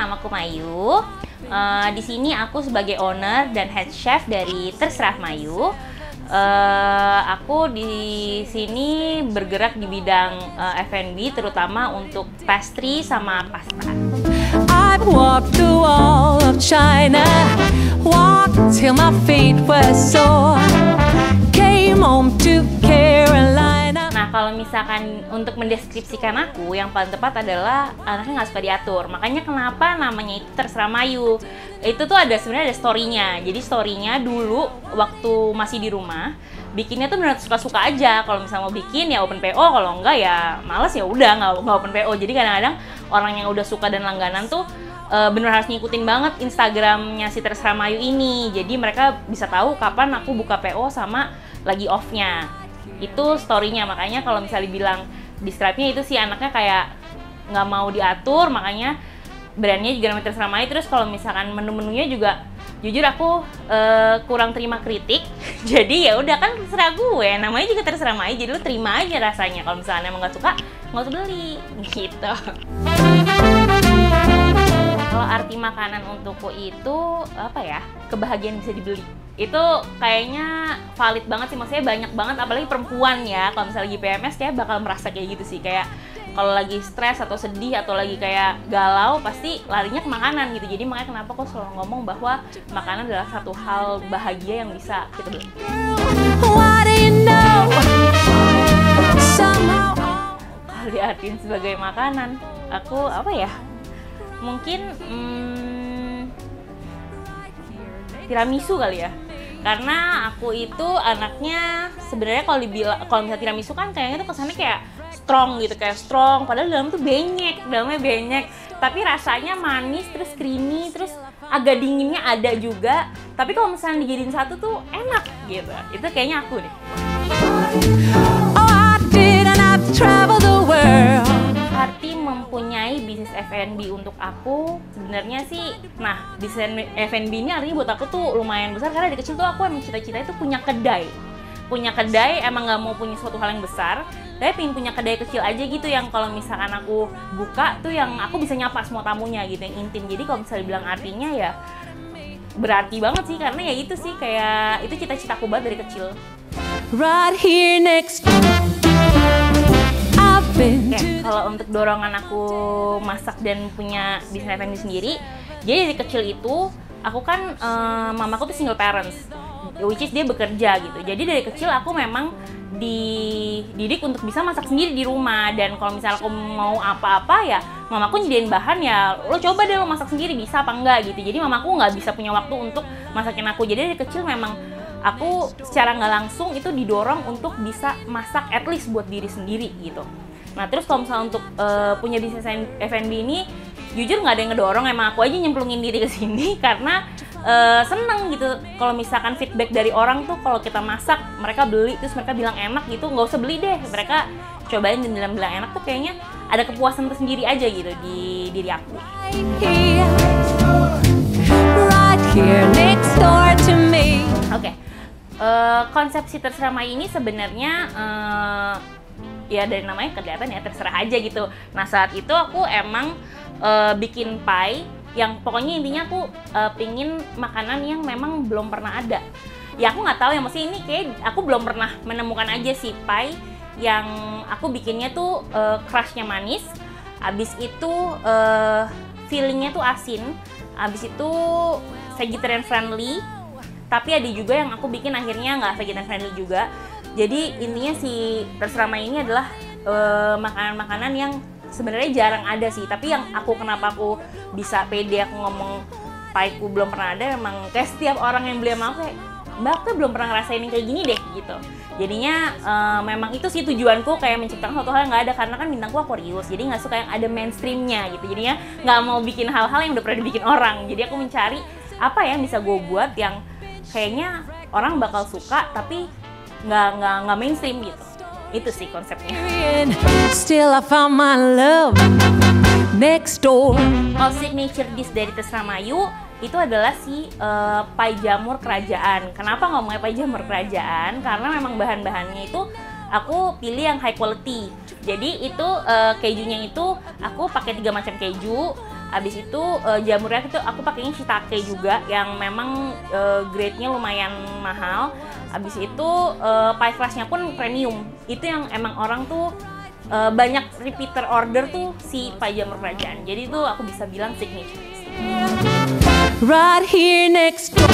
namaku Mayu. Di sini aku sebagai owner dan head chef dari Terserah Mayu. Aku di sini bergerak di bidang F&B, terutama untuk pastry sama pasta. I've walked the wall of China, walked till my feet were sore, came home to Carolina. Nah, kalau misalkan untuk mendeskripsikan aku, yang paling tepat adalah anaknya nggak suka diatur. Makanya kenapa namanya itu Terserah Mayu. Itu tuh sebenarnya ada story-nya. Jadi story-nya dulu waktu masih di rumah, bikinnya tuh benar suka-suka aja. Kalau misalnya mau bikin ya open PO, kalau enggak ya males ya udah nggak open PO. Jadi kadang-kadang orang yang udah suka dan langganan tuh bener harus ngikutin banget Instagramnya si Terserah Mayu ini. Jadi mereka bisa tahu kapan aku buka PO sama lagi off-nya. Itu story-nya. Makanya kalau misalnya dibilang describe-nya itu sih anaknya kayak nggak mau diatur, makanya brandnya juga namanya Terserah Mayu. Terus kalau misalkan menu-menunya juga jujur aku kurang terima kritik. Jadi ya udah kan terserah gue, namanya juga Terserah Mayu, jadi lu terima aja rasanya. Kalau misalnya emang nggak suka, nggak usah beli gitu. Kalau arti makanan untukku itu apa ya? Kebahagiaan bisa dibeli. Itu kayaknya valid banget sih, maksudnya banyak banget, apalagi perempuan ya. Kalau misalnya lagi PMS kayak bakal merasa kayak gitu sih, kayak kalau lagi stres atau sedih atau lagi kayak galau pasti larinya ke makanan gitu. Jadi makanya kenapa aku selalu ngomong bahwa makanan adalah satu hal bahagia yang bisa kita beli. Kalau diartiin sebagai makanan, aku apa ya? Mungkin tiramisu kali ya. Karena aku itu anaknya sebenarnya kalau misalnya tiramisu kan kayaknya tuh kesannya kayak strong gitu, kayak strong, padahal dalamnya benyek, tapi rasanya manis, terus creamy, terus agak dinginnya ada juga, tapi kalau misalnya dijadiin satu tuh enak gitu. Itu kayaknya aku deh. Arti mempunyai bisnis F&B untuk aku sebenarnya sih, nah bisnis F&B ini artinya buat aku tuh lumayan besar, karena dari kecil tuh aku emang cita-cita itu punya kedai, emang nggak mau punya suatu hal yang besar, tapi pengen punya kedai kecil aja gitu, yang kalau misalkan aku buka tuh yang aku bisa nyapa semua tamunya gitu, yang intim. Jadi kalau misalnya bilang artinya ya berarti banget sih, karena ya itu sih kayak itu cita-citaku banget dari kecil. Right here next. Oke, kalau untuk dorongan aku masak dan punya bisnis F&B sendiri, jadi dari kecil itu aku kan mamaku tuh single parents, which is dia bekerja gitu. Jadi dari kecil aku memang dididik untuk bisa masak sendiri di rumah, dan kalau misalnya aku mau apa-apa ya mamaku nyediain bahan, ya lo coba deh lo masak sendiri bisa apa enggak gitu. Jadi mamaku nggak bisa punya waktu untuk masakin aku. Jadi dari kecil memang aku secara nggak langsung itu didorong untuk bisa masak at least buat diri sendiri gitu. Nah terus kalau misalnya untuk punya bisnis F&B ini, jujur nggak ada yang ngedorong, emang aku aja nyemplungin diri ke sini karena seneng gitu. Kalau misalkan feedback dari orang tuh kalau kita masak, mereka beli terus mereka bilang enak gitu, nggak usah beli deh, mereka cobain dan bilang enak tuh kayaknya ada kepuasan tersendiri aja gitu di diri aku. Oke. Konsepsi Terserah Mayu ini sebenarnya ya dari namanya kelihatan ya terserah aja gitu. Nah saat itu aku emang bikin pie yang pokoknya intinya aku pingin makanan yang memang belum pernah ada. Ya aku nggak tahu ya, maksudnya ini kayak aku belum pernah menemukan aja sih pie yang aku bikinnya tuh crushnya manis, abis itu fillingnya tuh asin, abis itu vegetarian friendly, tapi ada juga yang aku bikin akhirnya nggak vegetarian friendly juga. Jadi intinya si Terserah Mayu ini adalah makanan-makanan yang sebenarnya jarang ada sih, tapi yang kenapa aku bisa pede aku ngomong pieku belum pernah ada, emang kayak setiap orang yang beli sama aku kayak, Mbak aku belum pernah ngerasain yang kayak gini deh gitu. Jadinya memang itu sih tujuanku, kayak menciptakan suatu hal yang nggak ada, karena kan bintangku Aquarius, jadi nggak suka yang ada mainstreamnya gitu. Jadinya nggak mau bikin hal-hal yang udah pernah dibikin orang, jadi aku mencari apa yang bisa gue buat yang kayaknya orang bakal suka tapi nggak mainstream gitu. Itu sih konsepnya. Still I found my love next door. Kalau signature dish dari Terserah Mayu itu adalah si pie jamur kerajaan. Kenapa ngomongnya pie jamur kerajaan? Karena memang bahan-bahannya itu aku pilih yang high quality. Jadi itu kejunya itu aku pakai 3 macam keju, Abis itu jamurnya itu aku pakainya shiitake juga yang memang grade-nya lumayan mahal. Abis itu pie crust-nya pun premium. Itu yang emang orang tuh banyak repeater order tuh si pie jamur kerajaan. Jadi itu aku bisa bilang signature. Right here next door.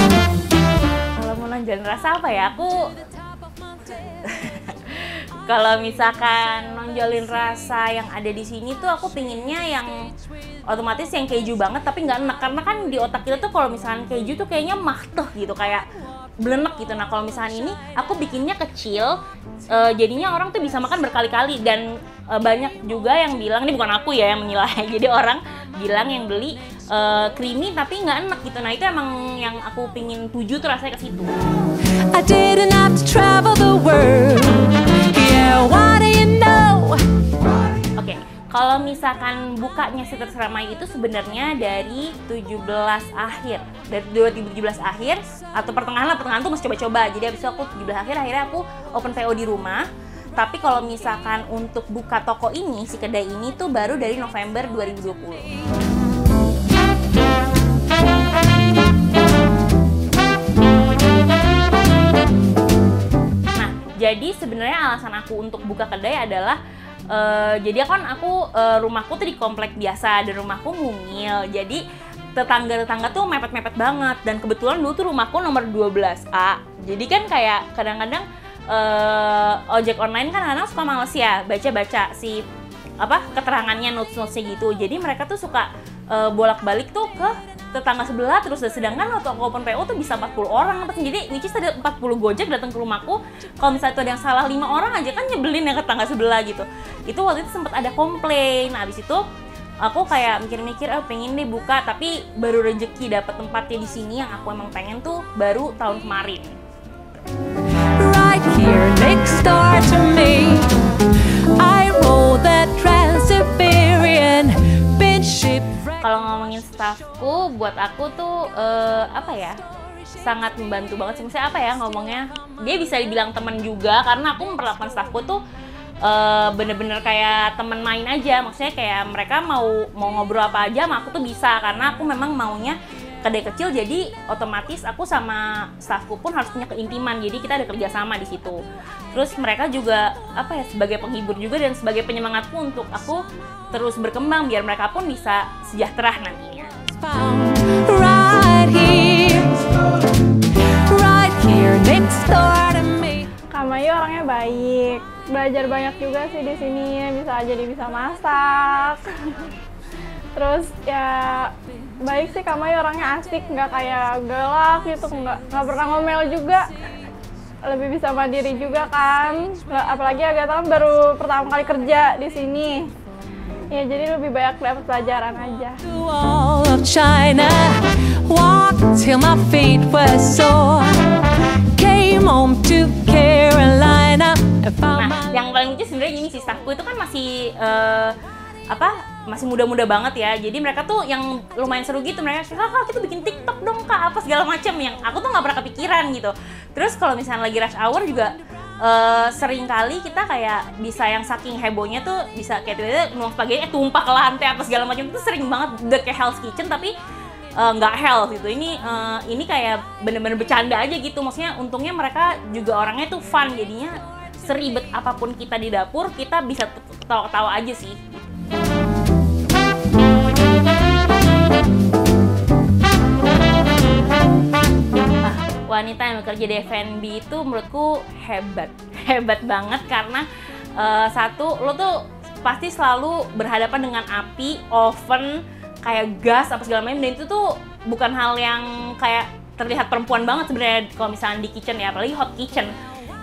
Kalau mau nonjolin rasa apa ya? Aku kalau misalkan nonjolin rasa yang ada di sini tuh aku pinginnya yang otomatis yang keju banget tapi nggak enak, karena kan di otak kita tuh kalau misalkan keju tuh kayaknya mahteh gitu, kayak belenek gitu. Nah kalau misalkan ini aku bikinnya kecil, jadinya orang tuh bisa makan berkali-kali. Dan banyak juga yang bilang, ini bukan aku ya yang menilai, jadi orang bilang yang beli creamy tapi nggak enak gitu. Nah itu emang yang aku pingin tuju tuh rasanya ke situ. I didn't have to travel the world. Yeah, what do you know? Oke, kalau misalkan bukanya si Terserah Mai itu sebenarnya dari 17 akhir, dari 2017 akhir atau pertengahan tuh masih coba-coba. Jadi abis itu aku 17 akhir akhirnya aku open PO di rumah. Tapi kalau misalkan untuk buka toko ini, si kedai ini tuh baru dari November 2020. Jadi sebenarnya alasan aku untuk buka kedai adalah jadi kan aku rumahku tuh di komplek biasa dan rumahku mungil. Jadi tetangga-tetangga tuh mepet-mepet banget, dan kebetulan dulu tuh rumahku nomor 12A. Jadi kan kayak kadang-kadang ojek online kan kadang suka males ya baca-baca si keterangannya, notes-notesnya gitu. Jadi mereka tuh suka bolak-balik tuh ke tetangga sebelah terus. Sedangkan waktu aku open PO tuh bisa 40 orang, jadi which is ada 40 Gojek datang ke rumahku. Kalau misalnya itu ada yang salah 5 orang aja kan nyebelin ya ke tetangga sebelah gitu. Itu waktu itu sempat ada komplain. Nah habis itu aku kayak mikir-mikir, pengen deh buka, tapi baru rezeki dapet tempatnya di sini yang aku emang pengen tuh baru tahun kemarin. Right here next door to me, I roll that Trans-Siberian bin ship. Kalau ngomongin staffku, buat aku tuh sangat membantu banget sih. Maksudnya ngomongnya, dia bisa dibilang teman juga, karena aku memperlakukan staffku tuh bener-bener kayak teman main aja. Maksudnya kayak mereka mau ngobrol apa aja sama aku tuh bisa, karena aku memang maunya kedai kecil, jadi otomatis aku sama staffku pun harus punya keintiman. Jadi kita ada kerjasama di situ. Terus mereka juga sebagai penghibur juga dan sebagai penyemangatku untuk aku terus berkembang biar mereka pun bisa sejahtera nantinya. Right here next door to me. Kak Mayu orangnya baik, belajar banyak juga sih di sini, bisa masak. Terus ya baik sih, Kak Mayu orangnya asik, nggak kayak galak gitu, nggak pernah ngomel juga. Lebih bisa mandiri juga kan, apalagi Agatha kan baru pertama kali kerja di sini. Ya jadi lebih banyak dapat pelajaran aja. All of China, walked till my feet were sore. Came home to Carolina. Nah, yang paling lucu sebenarnya ini sih, staffku itu kan masih masih muda-muda banget ya. Jadi mereka tuh yang lumayan seru gitu. Mereka kak kita bikin TikTok dong kak, apa segala macam, yang aku tuh nggak pernah kepikiran gitu. Terus kalau misalnya lagi rush hour juga sering kali kita kayak bisa yang saking hebohnya tuh bisa kayak tiba-tiba nuang spaghetti tumpah ke lantai apa segala macam. Itu sering banget, udah kayak Hell's Kitchen tapi nggak health gitu. Ini kayak bener-bener bercanda aja gitu. Maksudnya untungnya mereka juga orangnya tuh fun, jadinya seribet apapun kita di dapur kita bisa ketawa-ketawa aja sih. Wanita yang bekerja di F&B itu menurutku hebat banget, karena satu, lo tuh pasti selalu berhadapan dengan api, oven, kayak gas apa segala macam, dan itu tuh bukan hal yang kayak terlihat perempuan banget sebenarnya kalau misalnya di kitchen ya, apalagi hot kitchen.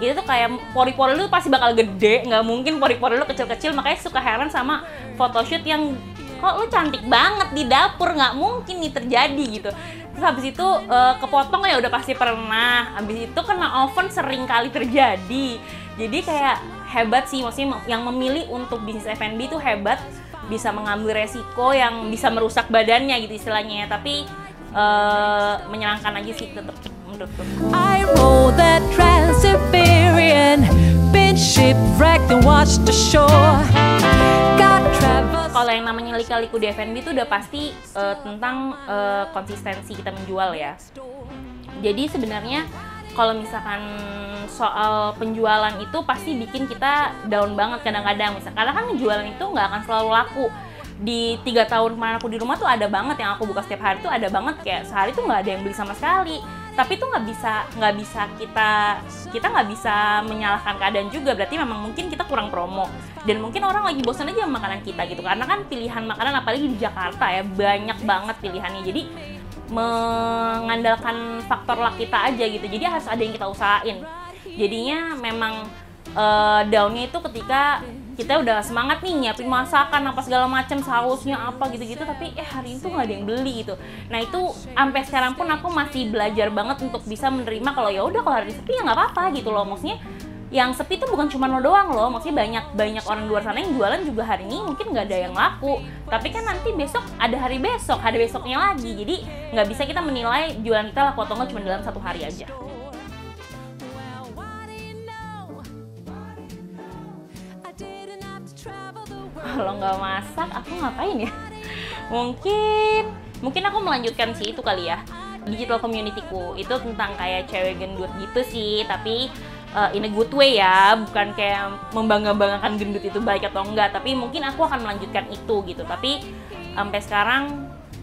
Itu tuh kayak pori-pori lu pasti bakal gede, nggak mungkin pori-pori lu kecil-kecil. Makanya suka heran sama photoshoot yang kok lu cantik banget di dapur, nggak mungkin nih terjadi gitu. Terus habis itu kepotong ya udah pasti pernah. Habis itu kena oven sering kali terjadi. Jadi kayak hebat sih, maksudnya yang memilih untuk bisnis F&B itu hebat, bisa mengambil resiko yang bisa merusak badannya gitu istilahnya. Tapi menyenangkan aja sih tetap menurutku. I roll that Trans-Siberian bin been shipwrecked and washed ashore. God travels. Kalau yang namanya lika-liku di F&B itu udah pasti tentang konsistensi kita menjual ya. Jadi sebenarnya kalau misalkan soal penjualan itu pasti bikin kita down banget kadang-kadang. Karena kan jualan itu nggak akan selalu laku. Di 3 tahun kemarin aku di rumah tuh ada banget yang aku buka setiap hari tuh ada banget kayak sehari tuh nggak ada yang beli sama sekali. Tapi itu nggak bisa kita nggak bisa menyalahkan keadaan juga. Berarti memang mungkin kita kurang promo dan mungkin orang lagi bosan aja sama makanan kita gitu. Karena kan pilihan makanan apalagi di Jakarta ya banyak banget pilihannya. Jadi mengandalkan faktor luck kita aja gitu. Jadi harus ada yang kita usahain. Jadinya memang down-nya itu ketika kita udah semangat nih nyiapin masakan apa segala macam sausnya apa gitu-gitu tapi hari itu nggak ada yang beli gitu. Nah itu sampai sekarang pun aku masih belajar banget untuk bisa menerima kalau ya udah kalau hari sepi ya nggak apa-apa gitu loh. Maksudnya yang sepi itu bukan cuma lo doang loh, maksudnya banyak orang di luar sana yang jualan juga hari ini mungkin nggak ada yang laku, tapi kan nanti besok ada hari besoknya lagi. Jadi nggak bisa kita menilai jualan kita laku atau nggak cuma dalam 1 hari aja. Kalau nggak masak, aku ngapain ya? Mungkin aku melanjutkan sih itu kali ya. Digital community-ku itu tentang kayak cewek gendut gitu sih, tapi in a good way ya, bukan kayak membangga-banggakan gendut itu baik atau enggak, tapi mungkin aku akan melanjutkan itu gitu. Tapi sampai sekarang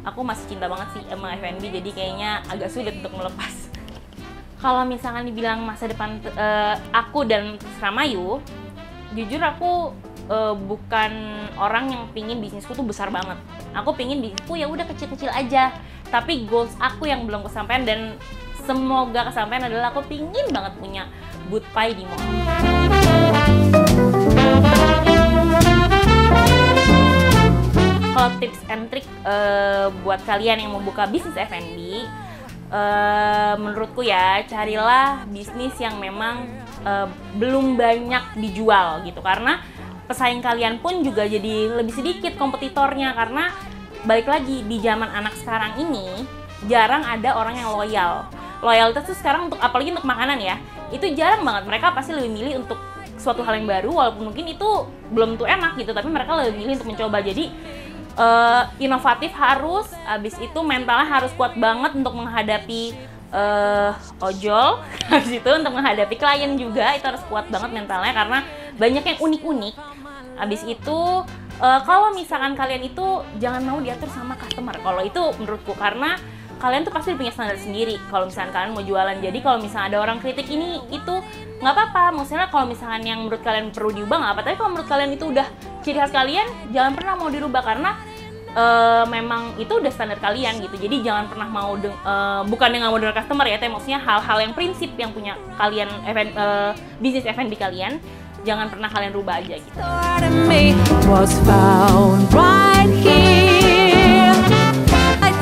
aku masih cinta banget sih sama F&B, jadi kayaknya agak sulit untuk melepas. Kalau misalkan dibilang masa depan aku dan Seramayu, jujur aku bukan orang yang pingin bisnisku tuh besar banget. Aku pingin bisnisku ya udah kecil-kecil aja. Tapi goals aku yang belum kesampaian dan semoga kesampaian adalah aku pingin banget punya booth pie di mall. Kalau tips and trick buat kalian yang mau buka bisnis F&B, menurutku ya carilah bisnis yang memang belum banyak dijual gitu, karena pesaing kalian pun juga jadi lebih sedikit kompetitornya. Karena balik lagi di zaman anak sekarang ini jarang ada orang yang loyal. Loyalitas tuh sekarang untuk apalagi untuk makanan ya, itu jarang banget. Mereka pasti lebih milih untuk suatu hal yang baru walaupun mungkin itu belum tuh enak gitu, tapi mereka lebih milih untuk mencoba. Jadi inovatif harus, habis itu mentalnya harus kuat banget untuk menghadapi ojol, habis itu untuk menghadapi klien juga itu harus kuat banget mentalnya karena banyak yang unik-unik. Habis itu kalau misalkan kalian itu jangan mau diatur sama customer, kalau itu menurutku, karena kalian tuh pasti punya standar sendiri kalau misalkan kalian mau jualan. Jadi kalau misalkan ada orang kritik ini itu nggak apa-apa, maksudnya kalau misalkan yang menurut kalian perlu diubah nggak apa, tapi kalau menurut kalian itu udah ciri khas kalian jangan pernah mau dirubah karena memang itu udah standar kalian gitu. Jadi jangan pernah mau bukan yang nggak mau dengar customer ya, tapi maksudnya hal-hal yang prinsip yang punya kalian bisnis F&B kalian jangan pernah kalian rubah aja gitu. Was found right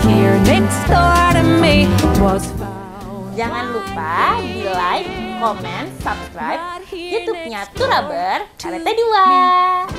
here next door to me was found. Jangan lupa di like, comment, subscribe YouTube-nya Turaber RT2.